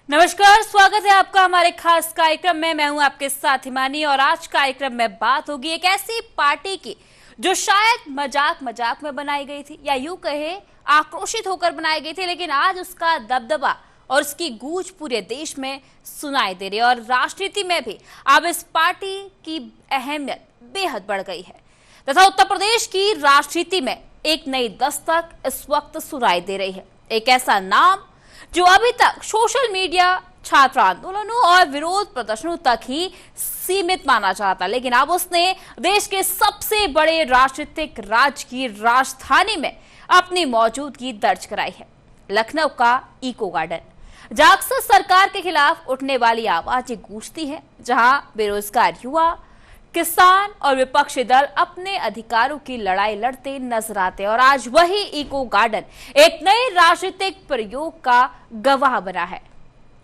नमस्कार, स्वागत है आपका हमारे खास कार्यक्रम में। मैं हूं आपके साथ हिमानी और आज कार्यक्रम में बात होगी एक ऐसी पार्टी की जो शायद मजाक मजाक में बनाई गई थी या यूं कहे आक्रोशित होकर बनाई गई थी, लेकिन आज उसका दबदबा और उसकी गूंज पूरे देश में सुनाई दे रही है और राजनीति में भी अब इस पार्टी की अहमियत बेहद बढ़ गई है तथा उत्तर प्रदेश की राजनीति में एक नई दस्तक इस वक्त सुनाई दे रही है। एक ऐसा नाम जो अभी तक सोशल मीडिया, छात्र आंदोलनों और विरोध प्रदर्शनों तक ही सीमित माना जाता, लेकिन अब उसने देश के सबसे बड़े राजनीतिक राज्य की राजधानी में अपनी मौजूदगी दर्ज कराई है। लखनऊ का इको गार्डन, जहां अक्सर सरकार के खिलाफ उठने वाली आवाजें गूंजती हैं, जहां बेरोजगार युवा, किसान और विपक्षी दल अपने अधिकारों की लड़ाई लड़ते नजर आते हैं और आज वही इको गार्डन एक नए राजनीतिक प्रयोग का गवाह बना है।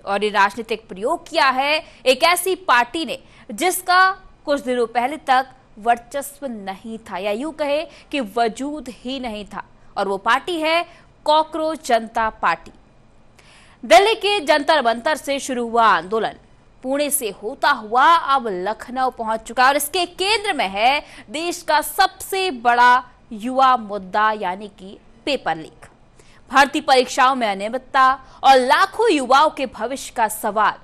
और ये राजनीतिक प्रयोग किया है एक ऐसी पार्टी ने जिसका कुछ दिनों पहले तक वर्चस्व नहीं था या यूं कहे कि वजूद ही नहीं था, और वो पार्टी है कॉकरोच जनता पार्टी। दिल्ली के जंतर मंतर से शुरू हुआ आंदोलन पुणे से होता हुआ अब लखनऊ पहुंच चुका है और इसके केंद्र में है देश का सबसे बड़ा युवा मुद्दा यानी कि पेपर लीक। भर्ती परीक्षाओं में अनियमितता और लाखों युवाओं के भविष्य का सवाल।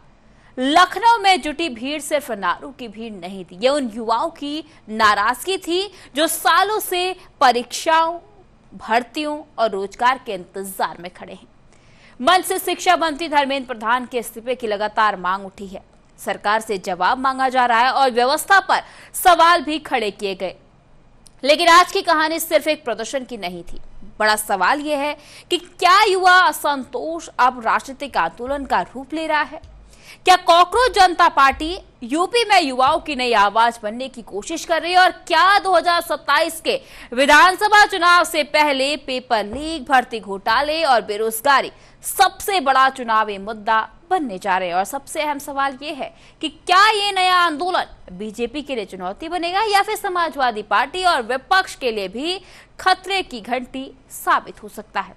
लखनऊ में जुटी भीड़ सिर्फ नारों की भीड़ नहीं थी, ये उन युवाओं की नाराजगी थी जो सालों से परीक्षाओं, भर्तियों और रोजगार के इंतजार में खड़े हैं। मंच से शिक्षा मंत्री धर्मेंद्र प्रधान के इस्तीफे की लगातार मांग उठी है। सरकार से जवाब मांगा जा रहा है और व्यवस्था पर सवाल भी खड़े किए गए, लेकिन आज की कहानी सिर्फ एक प्रदर्शन की नहीं थी। बड़ा सवाल यह है कि क्या युवा असंतोष अब राजनीतिक आंदोलन का रूप ले रहा है? क्या कॉकरोच जनता पार्टी यूपी में युवाओं की नई आवाज बनने की कोशिश कर रही है? और क्या 2027 के विधानसभा चुनाव से पहले पेपर लीक, भर्ती घोटाले और बेरोजगारी सबसे बड़ा चुनावी मुद्दा बनने जा रहे हैं? और सबसे अहम सवाल ये है कि क्या ये नया आंदोलन बीजेपी के लिए चुनौती बनेगा या फिर समाजवादी पार्टी और विपक्ष के लिए भी खतरे की घंटी साबित हो सकता है?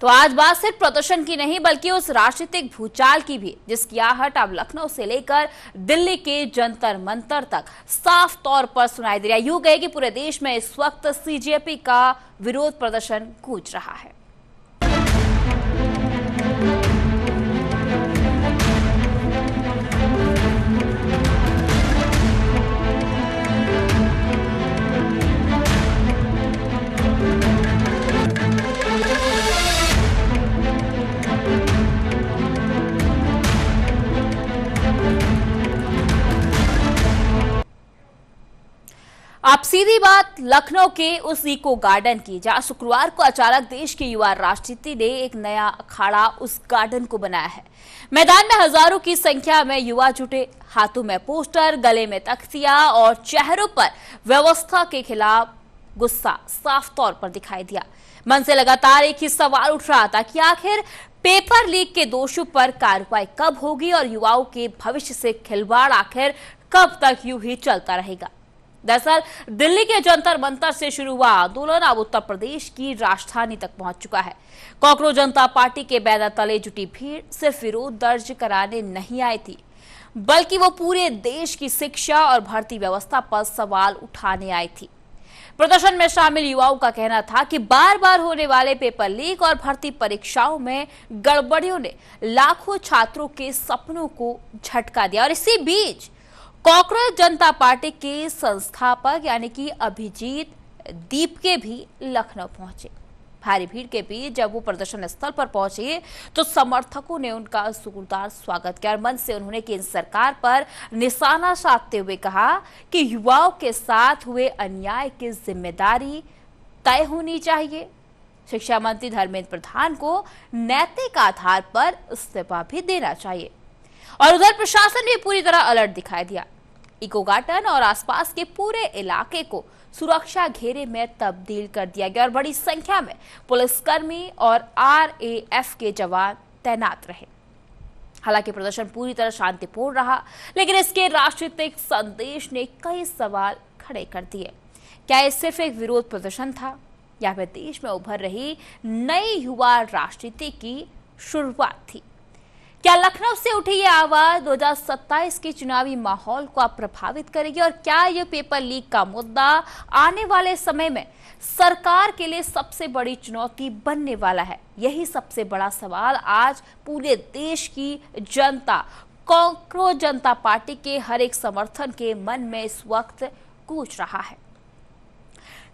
तो आज बात सिर्फ प्रदर्शन की नहीं बल्कि उस राजनीतिक भूचाल की भी जिसकी आहट अब लखनऊ से लेकर दिल्ली के जंतर मंतर तक साफ तौर पर सुनाई दे रहा है। यूं कहे कि पूरे देश में इस वक्त सीजेपी का विरोध प्रदर्शन गूंज रहा है। अब सीधी बात लखनऊ के उस इको गार्डन की, जहां शुक्रवार को अचानक देश की युवा राजनीति ने एक नया अखाड़ा उस गार्डन को बनाया है। मैदान में हजारों की संख्या में युवा जुटे, हाथों में पोस्टर, गले में तख्तियां और चेहरों पर व्यवस्था के खिलाफ गुस्सा साफ तौर पर दिखाई दिया। मन से लगातार एक ही सवाल उठ रहा था कि आखिर पेपर लीक के दोषियों पर कार्रवाई कब होगी और युवाओं के भविष्य से खिलवाड़ आखिर कब तक यूं ही चलता रहेगा। दरअसल दिल्ली के जंतर मंतर से शुरू हुआ आंदोलन अब उत्तर प्रदेश की राजधानी तक पहुंच चुका है। कॉकरोच जनता पार्टी के बैनर तले जुटी भीड़ सिर्फ विरोध दर्ज कराने नहीं आई थी, बल्कि वो पूरे देश की शिक्षा और भर्ती व्यवस्था पर सवाल उठाने आई थी। प्रदर्शन में शामिल युवाओं का कहना था कि बार बार होने वाले पेपर लीक और भर्ती परीक्षाओं में गड़बड़ियों ने लाखों छात्रों के सपनों को झटका दिया। और इसी बीच कॉकरोच जनता पार्टी के संस्थापक यानी कि अभिजीत दीपके भी लखनऊ पहुंचे। भारी भीड़ के बीच जब वो प्रदर्शन स्थल पर पहुंचे तो समर्थकों ने उनका जोरदार स्वागत किया और मंच से उन्होंने केंद्र सरकार पर निशाना साधते हुए कहा कि युवाओं के साथ हुए अन्याय की जिम्मेदारी तय होनी चाहिए। शिक्षा मंत्री धर्मेंद्र प्रधान को नैतिक आधार पर इस्तीफा भी देना चाहिए। और उधर प्रशासन ने पूरी तरह अलर्ट दिखाई दिया। इको गार्डन और आसपास के पूरे इलाके को सुरक्षा घेरे में तब्दील कर दिया गया और बड़ी संख्या में पुलिसकर्मी और आरएएफ के जवान तैनात रहे। हालांकि प्रदर्शन पूरी तरह शांतिपूर्ण रहा, लेकिन इसके राजनीतिक संदेश ने कई सवाल खड़े कर दिए। क्या ये सिर्फ एक विरोध प्रदर्शन था या फिर देश में उभर रही नई युवा राजनीति की शुरुआत थी? क्या लखनऊ से उठी ये आवाज 2027 के चुनावी माहौल को अब प्रभावित करेगी और क्या ये पेपर लीक का मुद्दा आने वाले समय में सरकार के लिए सबसे बड़ी चुनौती बनने वाला है? यही सबसे बड़ा सवाल आज पूरे देश की जनता, कॉकरोच जनता पार्टी के हर एक समर्थन के मन में इस वक्त गूंज रहा है।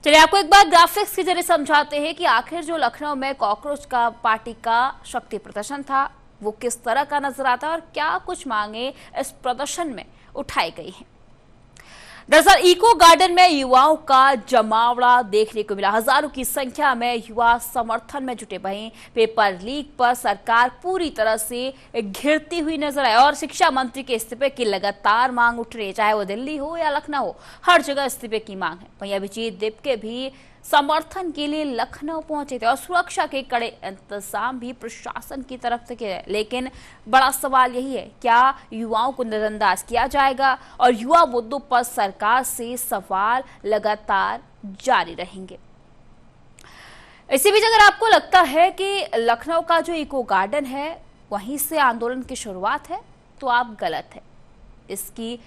चलिए आपको एक बार ग्राफिक्स के जरिए समझाते हैं कि आखिर जो लखनऊ में कॉकरोच का पार्टी का शक्ति प्रदर्शन था वो किस तरह का नजर आता है और क्या कुछ मांगे इस प्रदर्शन में उठाई गई हैं। दरअसल इको गार्डन में युवाओं का जमावड़ा देखने को मिला। हजारों की संख्या में युवा समर्थन में जुटे। वहीं पेपर लीक पर सरकार पूरी तरह से घिरती हुई नजर आई और शिक्षा मंत्री के इस्तीफे की लगातार मांग उठ रही है, चाहे वो दिल्ली हो या लखनऊ हो, हर जगह इस्तीफे की मांग है। वहीं अभिजीत दिपके भी समर्थन के लिए लखनऊ पहुंचे थे और सुरक्षा के कड़े इंतजाम भी प्रशासन की तरफ से किए। लेकिन बड़ा सवाल यही है, क्या युवाओं को नजरअंदाज किया जाएगा और युवा मुद्दों पर सरकार से सवाल लगातार जारी रहेंगे। इसी बीच अगर आपको लगता है कि लखनऊ का जो इको गार्डन है वहीं से आंदोलन की शुरुआत है तो आप गलत है। इसकी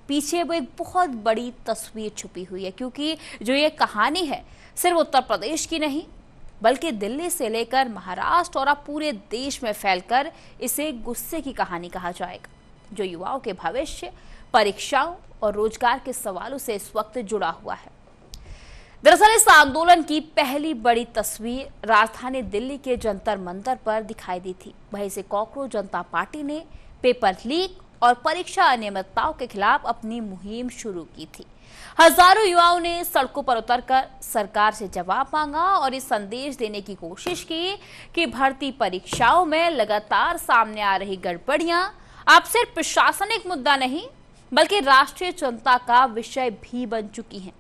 पीछे वो एक बहुत बड़ी तस्वीर छुपी हुई है, क्योंकि जो ये कहानी है सिर्फ उत्तर प्रदेश की नहीं बल्कि दिल्ली से लेकर महाराष्ट्र और अब पूरे देश में फैलकर इसे गुस्से की कहानी कहा जाएगा, जो युवाओं के भविष्य, परीक्षाओं और रोजगार के सवालों से इस वक्त जुड़ा हुआ है। दरअसल इस आंदोलन की पहली बड़ी तस्वीर राजधानी दिल्ली के जंतर मंतर पर दिखाई दी थी। वहीं से कॉकरोच जनता पार्टी ने पेपर लीक और परीक्षा अनियमितताओं के खिलाफ अपनी मुहिम शुरू की थी। हजारों युवाओं ने सड़कों पर उतरकर सरकार से जवाब मांगा और इस संदेश देने की कोशिश की कि भर्ती परीक्षाओं में लगातार सामने आ रही गड़बड़ियां अब सिर्फ प्रशासनिक मुद्दा नहीं बल्कि राष्ट्रीय चिंता का विषय भी बन चुकी हैं।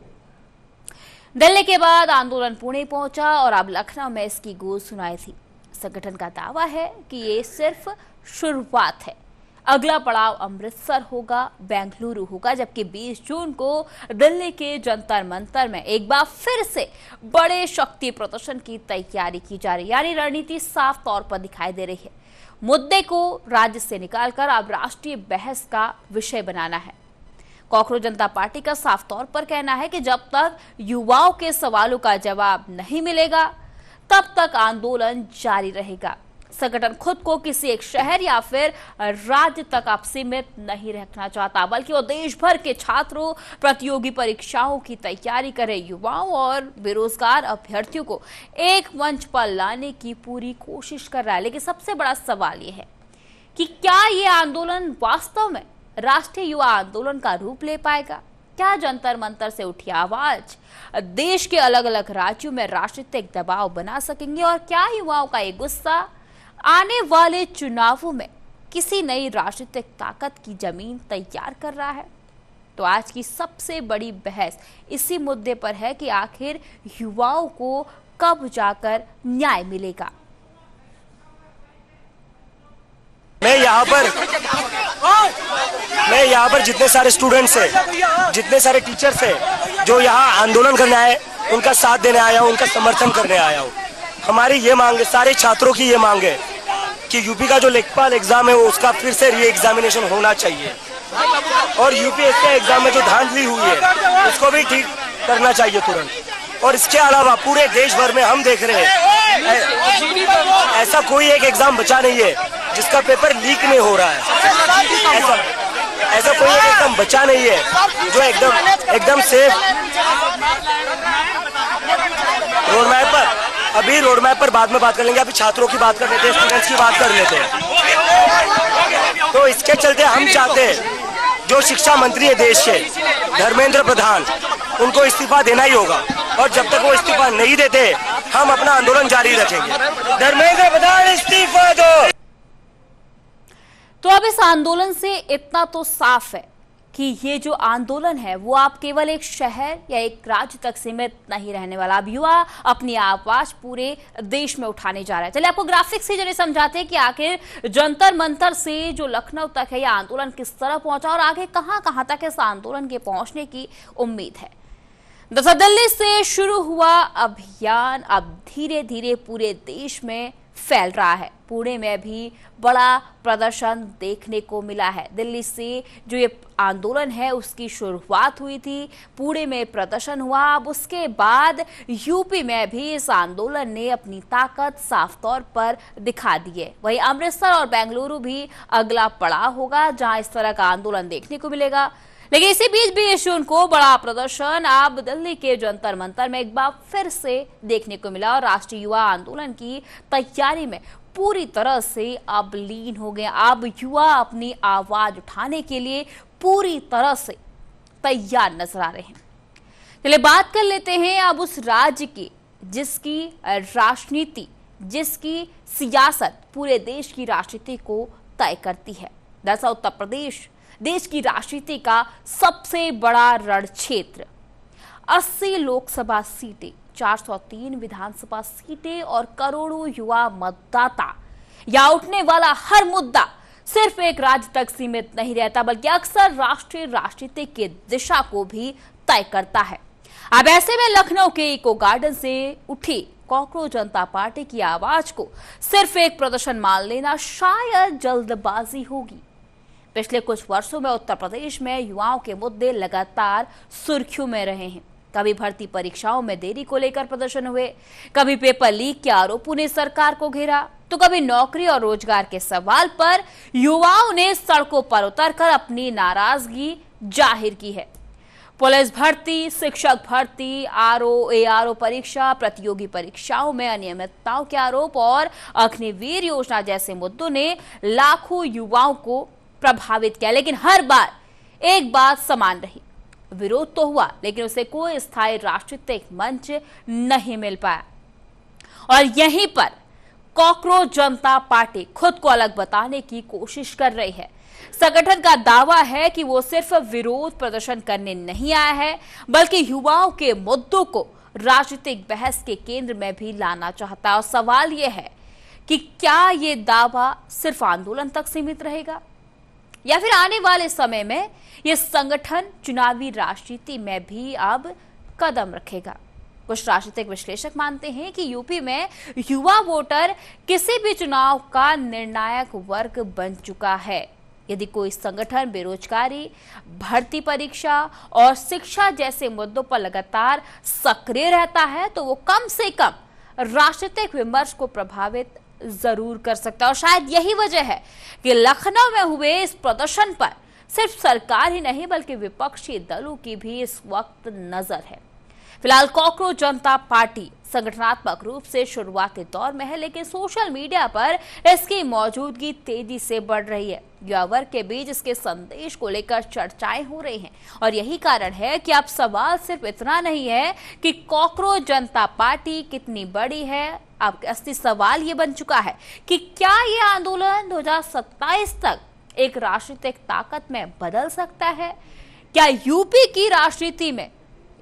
दिल्ली के बाद आंदोलन पुणे पहुंचा और अब लखनऊ में इसकी गूंज सुनाई थी। संगठन का दावा है कि ये सिर्फ शुरुआत है, अगला पड़ाव अमृतसर होगा, बेंगलुरु होगा, जबकि 20 जून को दिल्ली के जंतर मंतर में एक बार फिर से बड़े शक्ति प्रदर्शन की तैयारी की जा रही है। यानी रणनीति साफ तौर पर दिखाई दे रही है। मुद्दे को राज्य से निकालकर अब राष्ट्रीय बहस का विषय बनाना है। कॉकरोच जनता पार्टी का साफ तौर पर कहना है कि जब तक युवाओं के सवालों का जवाब नहीं मिलेगा तब तक आंदोलन जारी रहेगा। संगठन खुद को किसी एक शहर या फिर राज्य तक अब सीमित नहीं रखना चाहता, बल्कि वो देश भर के छात्रों, प्रतियोगी परीक्षाओं की तैयारी करे युवाओं और बेरोजगार अभ्यर्थियों को एक मंच पर लाने की पूरी कोशिश कर रहा है। लेकिन सबसे बड़ा सवाल ये है कि क्या ये आंदोलन वास्तव में राष्ट्रीय युवा आंदोलन का रूप ले पाएगा? क्या जंतर मंतर से उठी आवाज देश के अलग अलग राज्यों में राजनीतिक दबाव बना सकेंगे और क्या युवाओं का ये गुस्सा आने वाले चुनावों में किसी नई राजनीतिक ताकत की जमीन तैयार कर रहा है? तो आज की सबसे बड़ी बहस इसी मुद्दे पर है कि आखिर युवाओं को कब जाकर न्याय मिलेगा। मैं यहाँ पर जितने सारे स्टूडेंट्स हैं, जितने सारे टीचर्स हैं जो यहाँ आंदोलन करने आए, उनका साथ देने आया हूँ, उनका समर्थन करने आया हूँ। हमारी ये मांग है, सारे छात्रों की ये मांग है कि यूपी का जो लेखपाल एग्जाम है वो उसका फिर से री एग्जामिनेशन होना चाहिए और यूपीएससी एग्जाम में जो धांधली हुई है उसको भी ठीक करना चाहिए तुरंत। और इसके अलावा पूरे देश भर में हम देख रहे हैं ऐसा कोई एक एग्जाम बचा नहीं है जिसका पेपर लीक नहीं हो रहा है। ऐसा कोई एक एग्जाम बचा नहीं है जो एकदम सेफ रोड मैप पर। अभी रोड मैप पर बाद में बात कर लेंगे, अभी छात्रों की बात कर लेते हैं, स्टूडेंट्स की बात कर लेते हैं। तो इसके चलते हम चाहते हैं जो शिक्षा मंत्री है देश के धर्मेंद्र प्रधान, उनको इस्तीफा देना ही होगा और जब तक वो इस्तीफा नहीं देते हम अपना आंदोलन जारी रखेंगे। धर्मेंद्र प्रधान इस्तीफा दो। तो अब इस आंदोलन से इतना तो साफ है कि ये जो आंदोलन है वो आप केवल एक शहर या एक राज्य तक सीमित नहीं रहने वाला। अब युवा अपनी आवाज पूरे देश में उठाने जा रहा है। चलिए आपको ग्राफिक्स से जरिए समझाते हैं कि आखिर जंतर मंतर से जो लखनऊ तक है यह आंदोलन किस तरह पहुंचा और आगे कहां तक इस आंदोलन के पहुंचने की उम्मीद है। दरअसल दिल्ली से शुरू हुआ अभियान अब धीरे धीरे पूरे देश में फैल रहा है। पुणे में भी बड़ा प्रदर्शन देखने को मिला है। दिल्ली से जो ये आंदोलन है उसकी शुरुआत हुई थी, पुणे में प्रदर्शन हुआ, अब उसके बाद यूपी में भी इस आंदोलन ने अपनी ताकत साफ तौर पर दिखा दी है। वहीं अमृतसर और बेंगलुरु भी अगला पड़ाव होगा जहां इस तरह का आंदोलन देखने को मिलेगा। लेकिन इसी बीच 20 जून को बड़ा प्रदर्शन अब दिल्ली के जंतर मंतर में एक बार फिर से देखने को मिला और राष्ट्रीय युवा आंदोलन की तैयारी में पूरी तरह से अब लीन हो गए। अब युवा अपनी आवाज उठाने के लिए पूरी तरह से तैयार नजर आ रहे हैं। चलिए बात कर लेते हैं अब उस राज्य की जिसकी राजनीति, जिसकी सियासत पूरे देश की राजनीति को तय करती है। दरअसल उत्तर प्रदेश देश की राजनीति का सबसे बड़ा रण क्षेत्र, 80 लोकसभा सीटें, 403 विधानसभा सीटें और करोड़ों युवा मतदाता। या उठने वाला हर मुद्दा सिर्फ एक राज्य तक सीमित नहीं रहता बल्कि अक्सर राष्ट्रीय राजनीति की दिशा को भी तय करता है। अब ऐसे में लखनऊ के इको गार्डन से उठी कॉकरोच जनता पार्टी की आवाज को सिर्फ एक प्रदर्शन मान लेना शायद जल्दबाजी होगी। पिछले कुछ वर्षों में उत्तर प्रदेश में युवाओं के मुद्दे लगातार सुर्खियों में रहे हैं। कभी भर्ती परीक्षाओं में देरी को लेकर प्रदर्शन हुए, कभी पेपर लीक के आरोपों ने सरकार को घेरा, तो कभी नौकरी और रोजगार के सवाल पर युवाओं ने सड़कों पर उतरकर अपनी नाराजगी जाहिर की है। पुलिस भर्ती, शिक्षक भर्ती, ARO परीक्षा, प्रतियोगी परीक्षाओं में अनियमितताओं के आरोप और अग्निवीर योजना जैसे मुद्दों ने लाखों युवाओं को प्रभावित किया। लेकिन हर बार एक बात समान रही, विरोध तो हुआ लेकिन उसे कोई स्थायी राजनीतिक मंच नहीं मिल पाया। और यहीं पर कॉकरोच जनता पार्टी खुद को अलग बताने की कोशिश कर रही है। संगठन का दावा है कि वो सिर्फ विरोध प्रदर्शन करने नहीं आया है बल्कि युवाओं के मुद्दों को राजनीतिक बहस के केंद्र में भी लाना चाहता है। और सवाल यह है कि क्या ये दावा सिर्फ आंदोलन तक सीमित रहेगा या फिर आने वाले समय में यह संगठन चुनावी राजनीति में भी अब कदम रखेगा। कुछ राजनीतिक विश्लेषक मानते हैं कि यूपी में युवा वोटर किसी भी चुनाव का निर्णायक वर्ग बन चुका है। यदि कोई संगठन बेरोजगारी, भर्ती परीक्षा और शिक्षा जैसे मुद्दों पर लगातार सक्रिय रहता है तो वो कम से कम राजनीतिक विमर्श को प्रभावित जरूर कर सकता है। और शायद यही वजह है कि लखनऊ में हुए इस प्रदर्शन पर सिर्फ सरकार ही नहीं बल्कि विपक्षी दलों की भी इस वक्त नजर है। फिलहाल कॉकरोच जनता पार्टी संगठनात्मक रूप से शुरुआती दौर में है लेकिन सोशल मीडिया पर इसकी मौजूदगी तेजी से बढ़ रही है। युवा वर्ग के बीच इसके संदेश को लेकर चर्चाएं हो रही हैं और यही कारण है कि अब सवाल सिर्फ इतना नहीं है कि कॉकरोच जनता पार्टी कितनी बड़ी है, अब असली सवाल ये बन चुका है कि क्या ये आंदोलन 2027 तक एक राजनीतिक ताकत में बदल सकता है। क्या यूपी की राजनीति में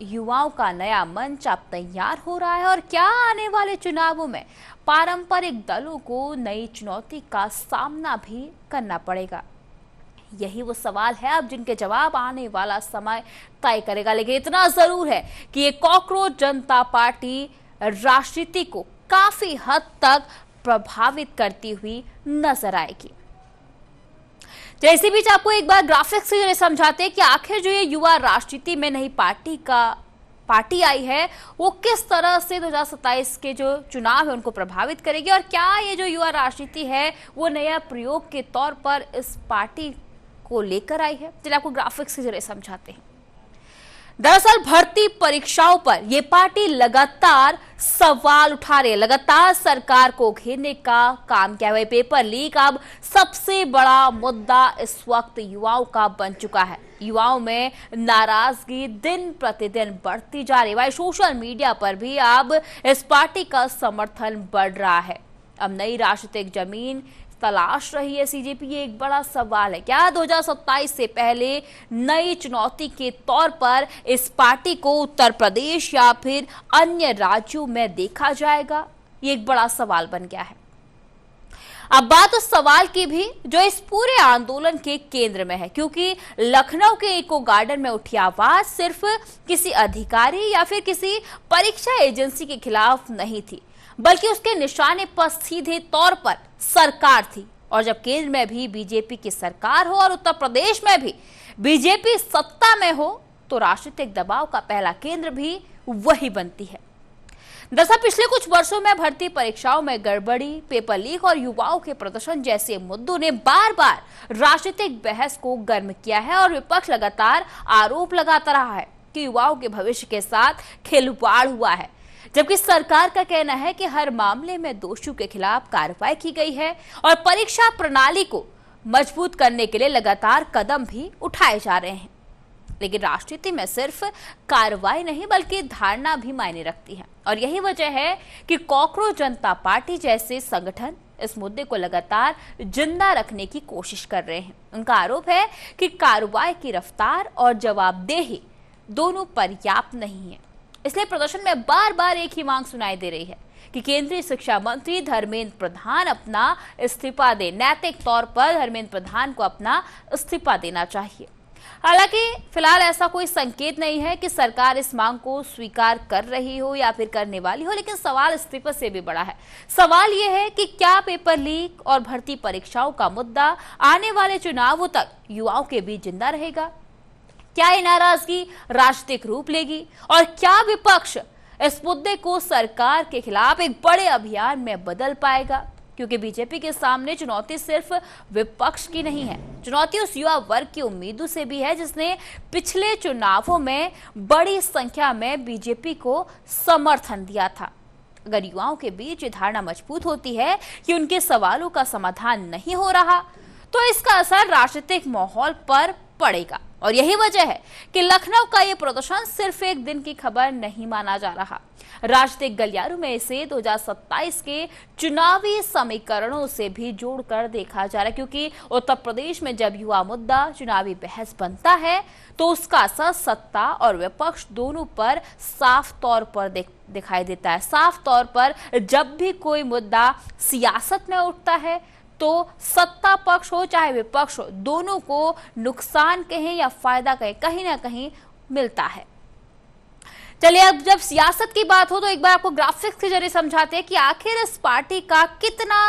युवाओं का नया मंच अब तैयार हो रहा है और क्या आने वाले चुनावों में पारंपरिक दलों को नई चुनौती का सामना भी करना पड़ेगा। यही वो सवाल है अब जिनके जवाब आने वाला समय तय करेगा। लेकिन इतना जरूर है कि ये कॉकरोच जनता पार्टी राजनीति को काफी हद तक प्रभावित करती हुई नजर आएगी। तो इसी बीच आपको एक बार ग्राफिक्स से समझाते हैं कि आखिर जो ये युवा राजनीति में नई पार्टी आई है वो किस तरह से 2027 के जो चुनाव है उनको प्रभावित करेगी और क्या ये जो युवा राजनीति है वो नया प्रयोग के तौर पर इस पार्टी को लेकर आई है। चलिए आपको ग्राफिक्स से जरिए समझाते हैं। दरअसल भर्ती परीक्षाओं पर यह पार्टी लगातार सवाल उठा रही है, लगातार सरकार को घेरने का काम किया हुआ। पेपर लीक अब सबसे बड़ा मुद्दा इस वक्त युवाओं का बन चुका है। युवाओं में नाराजगी दिन प्रतिदिन बढ़ती जा रही है। भाई सोशल मीडिया पर भी अब इस पार्टी का समर्थन बढ़ रहा है। अब नई राजनीतिक जमीन तलाश रही है सीजेपी, ये एक बड़ा सवाल है। क्या 2027 से पहले नई चुनौती के तौर पर इस पार्टी को उत्तर प्रदेश या फिर अन्य राज्यों में देखा जाएगा? ये एक बड़ा सवाल बन गया है। अब बात उस सवाल की भी जो इस पूरे आंदोलन के केंद्र में है, क्योंकि लखनऊ के इको गार्डन में उठी आवाज सिर्फ किसी अधिकारी या फिर किसी परीक्षा एजेंसी के खिलाफ नहीं थी, बल्कि उसके निशाने पर सीधे तौर पर सरकार थी, और जब केंद्र में भी बीजेपी की सरकार हो और उत्तर प्रदेश में भी बीजेपी सत्ता में हो तो राजनीतिक दबाव का पहला केंद्र भी वही बनती है। दरअसल पिछले कुछ वर्षों में भर्ती परीक्षाओं में गड़बड़ी, पेपर लीक और युवाओं के प्रदर्शन जैसे मुद्दों ने बार बार राजनीतिक बहस को गर्म किया है और विपक्ष लगातार आरोप लगाता रहा है कि युवाओं के भविष्य के साथ खिलवाड़ हुआ है, जबकि सरकार का कहना है कि हर मामले में दोषियों के खिलाफ कार्रवाई की गई है और परीक्षा प्रणाली को मजबूत करने के लिए लगातार कदम भी उठाए जा रहे हैं। लेकिन राजनीति में सिर्फ कार्रवाई नहीं बल्कि धारणा भी मायने रखती है, और यही वजह है कि कॉकरोच जनता पार्टी जैसे संगठन इस मुद्दे को लगातार जिंदा रखने की कोशिश कर रहे हैं। उनका आरोप है कि कार्रवाई की रफ्तार और जवाबदेही दोनों पर्याप्त नहीं है, इसलिए प्रदर्शन में बार बार एक ही मांग सुनाई दे रही है कि केंद्रीय शिक्षा मंत्री धर्मेंद्र प्रधान अपना इस्तीफा दे। नैतिक तौर पर धर्मेंद्र प्रधान को अपना इस्तीफा देना चाहिए। हालांकि फिलहाल ऐसा कोई संकेत नहीं है कि सरकार इस मांग को स्वीकार कर रही हो या फिर करने वाली हो, लेकिन सवाल इस्तीफे से भी बड़ा है। सवाल यह है कि क्या पेपर लीक और भर्ती परीक्षाओं का मुद्दा आने वाले चुनावों तक युवाओं के बीच जिंदा रहेगा? क्या ये नाराजगी राजनीतिक रूप लेगी और क्या विपक्ष इस मुद्दे को सरकार के खिलाफ एक बड़े अभियान में बदल पाएगा? क्योंकि बीजेपी के सामने चुनौती सिर्फ विपक्ष की नहीं है, चुनौती उस युवा वर्ग की उम्मीदों से भी है जिसने पिछले चुनावों में बड़ी संख्या में बीजेपी को समर्थन दिया था। अगर युवाओं के बीच ये धारणा मजबूत होती है कि उनके सवालों का समाधान नहीं हो रहा तो इसका असर राजनीतिक माहौल पर पड़ेगा, और यही वजह है कि लखनऊ का ये प्रदर्शन सिर्फ एक दिन की खबर नहीं माना जा रहा। राजनीतिक गलियारों में इसे 2027 के चुनावी समीकरणों से भी जोड़कर देखा जा रहा है, क्योंकि उत्तर प्रदेश में जब युवा मुद्दा चुनावी बहस बनता है तो उसका असर सत्ता और विपक्ष दोनों पर साफ तौर पर दिखाई देता है। साफ तौर पर जब भी कोई मुद्दा सियासत में उठता है तो सत्ता पक्ष हो चाहे विपक्ष हो, दोनों को नुकसान कहें या फायदा कहें, कहीं ना कहीं मिलता है। चलिए, अब जब सियासत की बात हो तो एक बार आपको ग्राफिक्स के जरिए समझाते हैं कि आखिर इस पार्टी का कितना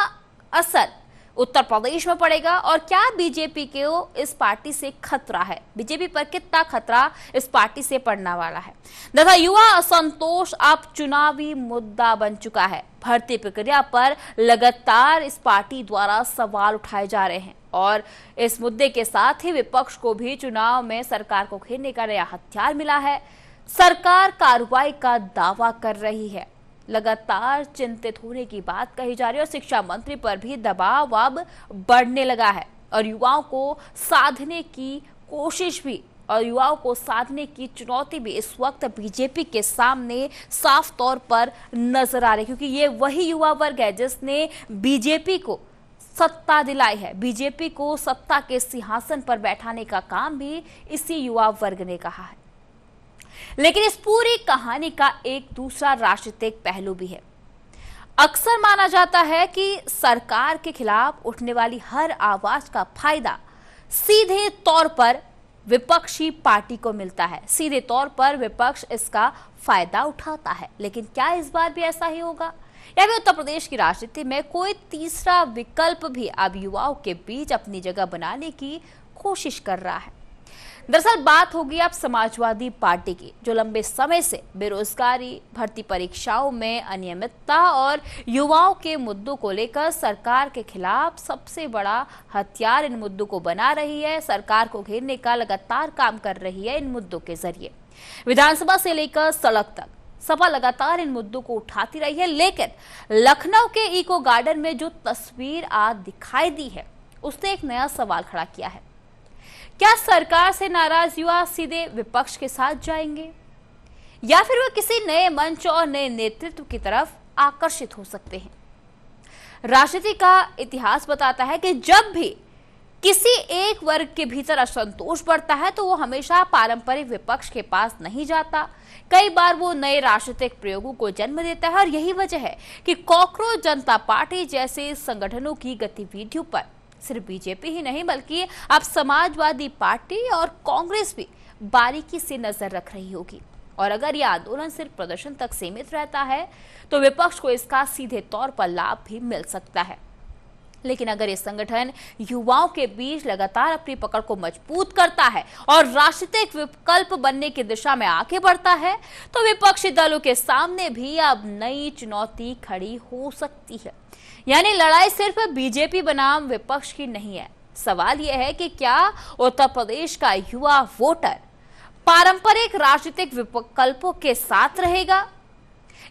असर उत्तर प्रदेश में पड़ेगा और क्या बीजेपी को इस पार्टी से खतरा है, बीजेपी पर कितना खतरा इस पार्टी से पड़ने वाला है। दरअसल युवा असंतोष अब चुनावी मुद्दा बन चुका है। भर्ती प्रक्रिया पर लगातार इस पार्टी द्वारा सवाल उठाए जा रहे हैं और इस मुद्दे के साथ ही विपक्ष को भी चुनाव में सरकार को घेरने का नया हथियार मिला है। सरकार कार्रवाई का दावा कर रही है, लगातार चिंतित होने की बात कही जा रही है और शिक्षा मंत्री पर भी दबाव अब बढ़ने लगा है और युवाओं को साधने की कोशिश भी और युवाओं को साधने की चुनौती भी इस वक्त बीजेपी के सामने साफ तौर पर नजर आ रही है, क्योंकि ये वही युवा वर्ग है जिसने बीजेपी को सत्ता दिलाई है। बीजेपी को सत्ता के सिंहासन पर बैठाने का काम भी इसी युवा वर्ग ने कहा है। लेकिन इस पूरी कहानी का एक दूसरा राजनीतिक पहलू भी है। अक्सर माना जाता है कि सरकार के खिलाफ उठने वाली हर आवाज का फायदा सीधे तौर पर विपक्षी पार्टी को मिलता है, सीधे तौर पर विपक्ष इसका फायदा उठाता है। लेकिन क्या इस बार भी ऐसा ही होगा या फिर उत्तर प्रदेश की राजनीति में कोई तीसरा विकल्प भी अब युवाओं के बीच अपनी जगह बनाने की कोशिश कर रहा है? दरअसल बात होगी अब समाजवादी पार्टी की, जो लंबे समय से बेरोजगारी, भर्ती परीक्षाओं में अनियमितता और युवाओं के मुद्दों को लेकर सरकार के खिलाफ सबसे बड़ा हथियार इन मुद्दों को बना रही है। सरकार को घेरने का लगातार काम कर रही है इन मुद्दों के जरिए। विधानसभा से लेकर सड़क तक सपा लगातार इन मुद्दों को उठाती रही है, लेकिन लखनऊ के इको गार्डन में जो तस्वीर आज दिखाई दी है उसने एक नया सवाल खड़ा किया है। क्या सरकार से नाराज युवा सीधे विपक्ष के साथ जाएंगे या फिर वह किसी नए मंच और नए नेतृत्व की तरफ आकर्षित हो सकते हैं? राजनीति का इतिहास बताता है कि जब भी किसी एक वर्ग के भीतर असंतोष बढ़ता है तो वो हमेशा पारंपरिक विपक्ष के पास नहीं जाता। कई बार वो नए राजनीतिक प्रयोगों को जन्म देता है और यही वजह है कि कॉकरोच जनता पार्टी जैसे संगठनों की गतिविधियों पर सिर्फ बीजेपी ही नहीं बल्कि अब समाजवादी पार्टी और कांग्रेस भी बारीकी से नजर रख रही होगी। और अगर यह आंदोलन सिर्फ प्रदर्शन तक सीमित रहता है तो विपक्ष को इसका सीधे तौर पर लाभ भी मिल सकता है। लेकिन अगर ये संगठन युवाओं के बीच लगातार अपनी पकड़ को मजबूत करता है और राष्ट्रीय विकल्प बनने की दिशा में आगे बढ़ता है, तो विपक्षी दलों के सामने भी अब नई चुनौती खड़ी हो सकती है। यानी लड़ाई सिर्फ बीजेपी बनाम विपक्ष की नहीं है। सवाल यह है कि क्या उत्तर प्रदेश का युवा वोटर पारंपरिक राजनीतिक विकल्पों के साथ रहेगा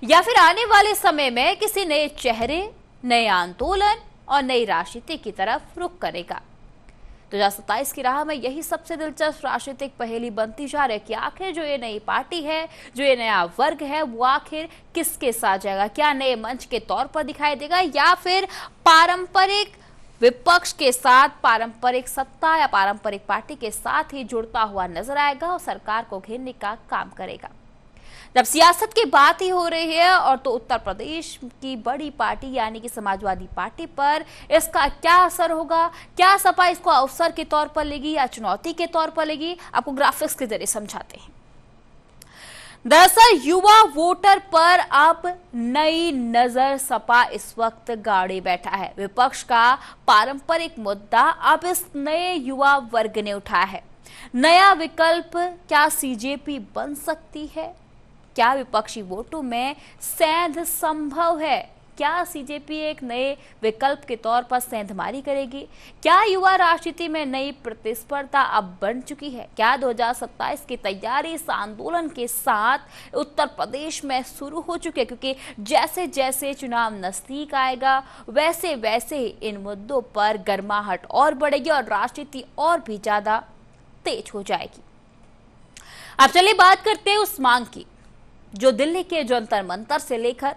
या फिर आने वाले समय में किसी नए चेहरे, नए आंदोलन और नई राजनीति की तरफ रुख करेगा। 2027 की राह में यही सबसे दिलचस्प राजनीतिक पहेली बनती जा रही है कि आखिर जो ये नई पार्टी है, जो ये नया वर्ग है, वो आखिर किसके साथ जाएगा। क्या नए मंच के तौर पर दिखाई देगा या फिर पारंपरिक विपक्ष के साथ, पारंपरिक सत्ता या पारंपरिक पार्टी के साथ ही जुड़ता हुआ नजर आएगा और सरकार को घेरने का काम करेगा। जब सियासत की बात ही हो रही है और तो उत्तर प्रदेश की बड़ी पार्टी यानी कि समाजवादी पार्टी पर इसका क्या असर होगा, क्या सपा इसको अवसर के तौर पर लेगी या चुनौती के तौर पर लेगी, आपको ग्राफिक्स के जरिए समझाते हैं। दरअसल युवा वोटर पर अब नई नजर सपा इस वक्त गाड़े बैठा है। विपक्ष का पारंपरिक मुद्दा अब इस नए युवा वर्ग ने उठाया है। नया विकल्प क्या सीजेपी बन सकती है? क्या विपक्षी वोटों में सेंध संभव है? क्या सीजेपी एक नए विकल्प के तौर पर सेंधमारी करेगी? क्या युवा राजनीति में नई प्रतिस्पर्धा अब बन चुकी है? क्या 2027 की तैयारी इस आंदोलन के साथ उत्तर प्रदेश में शुरू हो चुकी है? क्योंकि जैसे जैसे चुनाव नजदीक आएगा वैसे वैसे इन मुद्दों पर गर्माहट और बढ़ेगी और राजनीति और भी ज्यादा तेज हो जाएगी। अब चलिए बात करते हैं उस मांग की जो दिल्ली के जंतर मंतर से लेकर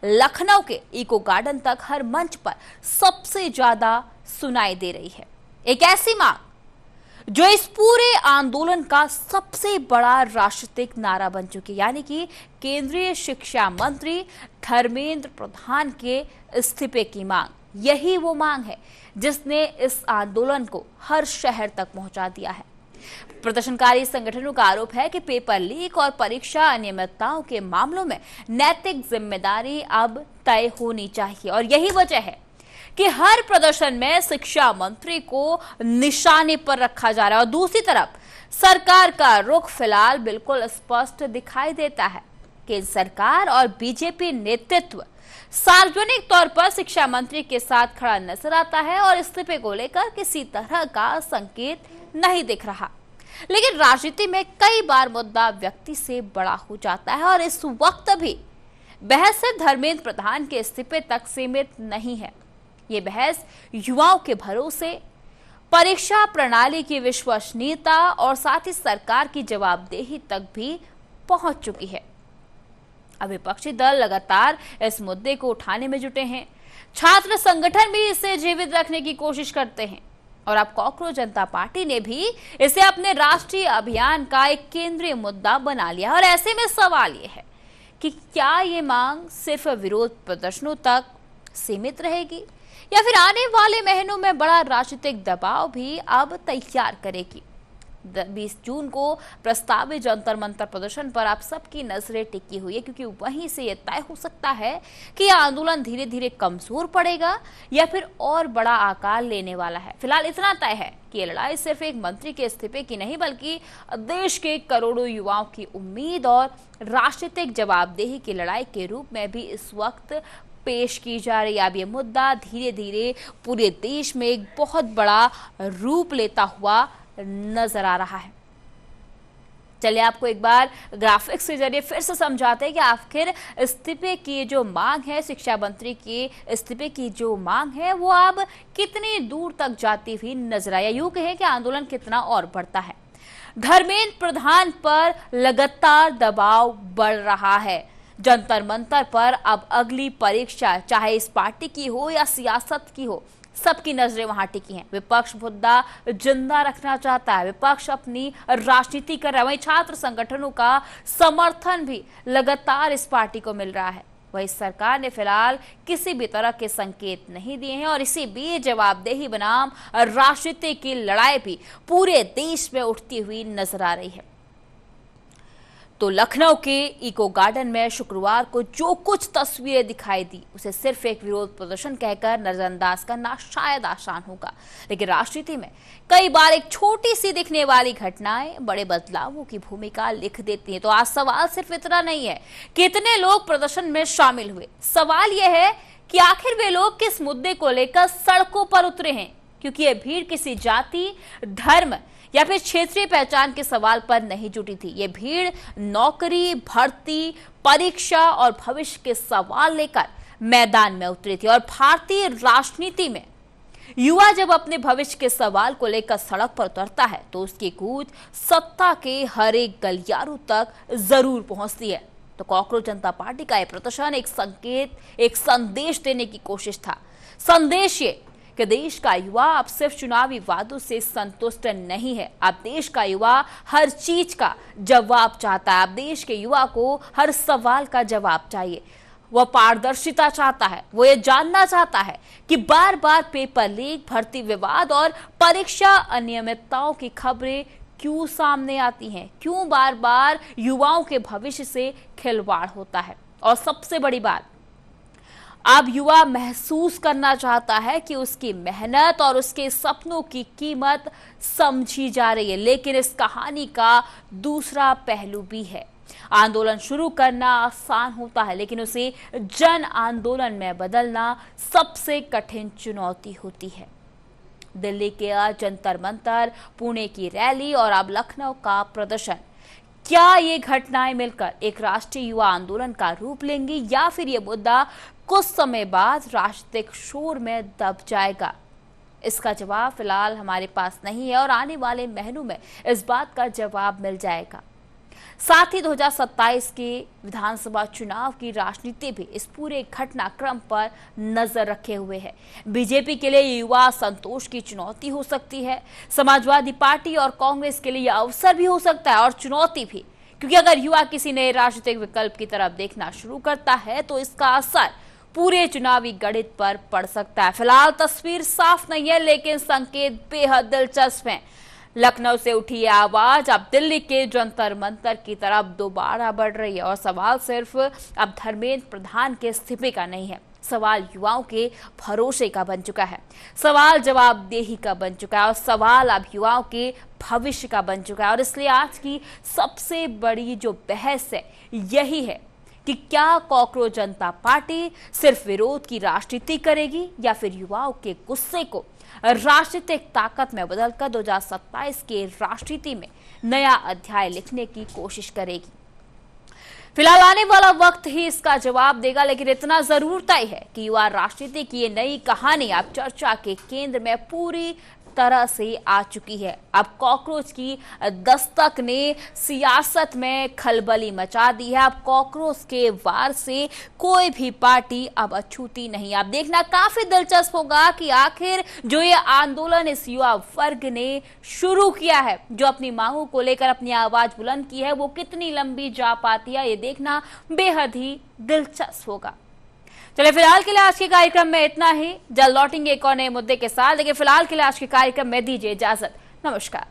लखनऊ के इको गार्डन तक हर मंच पर सबसे ज्यादा सुनाई दे रही है। एक ऐसी मांग जो इस पूरे आंदोलन का सबसे बड़ा राजनीतिक नारा बन चुकी है, यानी कि केंद्रीय शिक्षा मंत्री धर्मेंद्र प्रधान के इस्तीफे की मांग। यही वो मांग है जिसने इस आंदोलन को हर शहर तक पहुंचा दिया है। प्रदर्शनकारी संगठनों का आरोप है कि पेपर लीक और परीक्षा अनियमितताओं के मामलों में नैतिक जिम्मेदारी अब तय होनी चाहिए और यही वजह है कि हर प्रदर्शन में शिक्षा मंत्री को निशाने पर रखा जा रहा है और दूसरी तरफ सरकार का रुख फिलहाल बिल्कुल स्पष्ट दिखाई देता है कि सरकार और बीजेपी नेतृत्व सार्वजनिक तौर पर शिक्षा मंत्री के साथ खड़ा नजर आता है और इस्तीफे को लेकर किसी तरह का संकेत नहीं दिख रहा। लेकिन राजनीति में कई बार मुद्दा व्यक्ति से बड़ा हो जाता है और इस वक्त भी बहस सिर्फ धर्मेंद्र प्रधान के इस्तीफे तक सीमित नहीं है। ये बहस युवाओं के भरोसे, परीक्षा प्रणाली की विश्वसनीयता और साथ ही सरकार की जवाबदेही तक भी पहुंच चुकी है। अब विपक्षी दल लगातार इस मुद्दे को उठाने में जुटे हैं। छात्र संगठन भी इसे जीवित रखने की कोशिश करते हैं और अब कॉकरोच जनता पार्टी ने भी इसे अपने राष्ट्रीय अभियान का एक केंद्रीय मुद्दा बना लिया। और ऐसे में सवाल यह है कि क्या ये मांग सिर्फ विरोध प्रदर्शनों तक सीमित रहेगी या फिर आने वाले महीनों में बड़ा राजनीतिक दबाव भी अब तैयार करेगी। 20 जून को प्रस्तावित जंतर मंतर प्रदर्शन पर आप सबकी नजरें टिकी हुई है क्योंकि वहीं से यह तय हो सकता है कि यह आंदोलन धीरे धीरे कमजोर पड़ेगा या फिर और बड़ा आकार लेने वाला है। फिलहाल इतना तय है कि यह लड़ाई सिर्फ एक मंत्री के इस्तीफे की नहीं बल्कि देश के करोड़ों युवाओं की उम्मीद और राजनीतिक जवाबदेही की लड़ाई के रूप में भी इस वक्त पेश की जा रही है। अब ये मुद्दा धीरे धीरे पूरे देश में एक बहुत बड़ा रूप लेता हुआ नजर आ रहा है। चलिए आपको एक बार ग्राफिक्स के जरिए फिर से समझाते हैं कि आखिर इस्तीफे की जो मांग है, शिक्षा मंत्री के इस्तीफे की जो मांग है वो अब कितनी दूर तक जाती हुई नजर आई, यूं कहें कि आंदोलन कितना और बढ़ता है। धर्मेंद्र प्रधान पर लगातार दबाव बढ़ रहा है। जंतर मंतर पर अब अगली परीक्षा चाहे इस पार्टी की हो या सियासत की हो, सबकी नजरें वहां टिकी हैं। विपक्ष मुद्दा जिंदा रखना चाहता है, विपक्ष अपनी राजनीति कर रहा है। वहीं छात्र संगठनों का समर्थन भी लगातार इस पार्टी को मिल रहा है। वहीं सरकार ने फिलहाल किसी भी तरह के संकेत नहीं दिए हैं और इसी बीच जवाबदेही बनाम राजनीति की लड़ाई भी पूरे देश में उठती हुई नजर आ रही है। तो लखनऊ के इको गार्डन में शुक्रवार को जो कुछ तस्वीरें दिखाई दी उसे सिर्फ एक विरोध प्रदर्शन कहकर नजरअंदाज करना शायद आसान होगा, लेकिन राजनीति में कई बार एक छोटी सी दिखने वाली घटनाएं बड़े बदलावों की भूमिका लिख देती हैं। तो आज सवाल सिर्फ इतना नहीं है कि इतने लोग प्रदर्शन में शामिल हुए, सवाल यह है कि आखिर वे लोग किस मुद्दे को लेकर सड़कों पर उतरे हैं, क्योंकि यह भीड़ किसी जाति, धर्म या फिर क्षेत्रीय पहचान के सवाल पर नहीं जुटी थी। ये भीड़ नौकरी, भर्ती, परीक्षा और भविष्य के सवाल लेकर मैदान में उतरी थी। और भारतीय राजनीति में युवा जब अपने भविष्य के सवाल को लेकर सड़क पर उतरता है तो उसकी गूंज सत्ता के हर एक गलियारों तक जरूर पहुंचती है। तो कॉकरोच जनता पार्टी का यह प्रदर्शन एक संकेत, एक संदेश देने की कोशिश था। संदेश ये कि देश का युवा अब सिर्फ चुनावी वादों से संतुष्ट नहीं है। अब देश का युवा हर चीज का जवाब चाहता है। अब देश के युवा को हर सवाल का जवाब चाहिए। वह पारदर्शिता चाहता है। वो ये जानना चाहता है कि बार बार पेपर लीक, भर्ती विवाद और परीक्षा अनियमितताओं की खबरें क्यों सामने आती हैं, क्यों बार बार युवाओं के भविष्य से खिलवाड़ होता है। और सबसे बड़ी बात, अब युवा महसूस करना चाहता है कि उसकी मेहनत और उसके सपनों की कीमत समझी जा रही है। लेकिन इस कहानी का दूसरा पहलू भी है। आंदोलन शुरू करना आसान होता है, लेकिन उसे जन आंदोलन में बदलना सबसे कठिन चुनौती होती है। दिल्ली के जंतर मंतर, पुणे की रैली और अब लखनऊ का प्रदर्शन, क्या ये घटनाएं मिलकर एक राष्ट्रीय युवा आंदोलन का रूप लेंगी या फिर ये मुद्दा कुछ समय बाद राजनीतिक शोर में दब जाएगा? इसका जवाब फिलहाल हमारे पास नहीं है और आने वाले महीनों में इस बात का जवाब मिल जाएगा। साथ ही 2027 के विधानसभा चुनाव की राजनीति भी इस पूरे घटनाक्रम पर नजर रखे हुए है। बीजेपी के लिए युवा असंतोष की चुनौती हो सकती है, समाजवादी पार्टी और कांग्रेस के लिए यह अवसर भी हो सकता है और चुनौती भी, क्योंकि अगर युवा किसी नए राजनीतिक विकल्प की तरफ देखना शुरू करता है तो इसका असर पूरे चुनावी गणित पर पड़ सकता है। फिलहाल तस्वीर साफ नहीं है, लेकिन संकेत बेहद दिलचस्प हैं। लखनऊ से उठी आवाज अब दिल्ली के जंतर मंतर की तरफ दोबारा बढ़ रही है और सवाल सिर्फ अब धर्मेंद्र प्रधान के इस्तीफे का नहीं है, सवाल युवाओं के भरोसे का बन चुका है, सवाल जवाबदेही का बन चुका है और सवाल अब युवाओं के भविष्य का बन चुका है। और इसलिए आज की सबसे बड़ी जो बहस है यही है कि क्या कॉकरोच जनता पार्टी सिर्फ विरोध की राजनीति करेगी या फिर युवाओं के गुस्से को राजनीतिक ताकत में बदलकर 2027 के राजनीति में नया अध्याय लिखने की कोशिश करेगी। फिलहाल आने वाला वक्त ही इसका जवाब देगा, लेकिन इतना जरूर तय है कि युवा राजनीति की ये नई कहानी अब चर्चा के केंद्र में पूरी तरह से आ चुकी है। अब कॉकरोच की दस्तक ने सियासत में खलबली मचा दी है। अब कॉकरोच के वार से कोई भी पार्टी अब अछूती नहीं। अब देखना काफी दिलचस्प होगा कि आखिर जो ये आंदोलन इस युवा वर्ग ने शुरू किया है, जो अपनी मांगों को लेकर अपनी आवाज बुलंद की है, वो कितनी लंबी जा पाती है। ये देखना बेहद ही दिलचस्प होगा। चलिए फिलहाल के लिए आज के कार्यक्रम में इतना ही। जल्द लौटेंगे एक और नए मुद्दे के साथ, लेकिन फिलहाल के लिए आज के कार्यक्रम में दीजिए इजाजत। नमस्कार।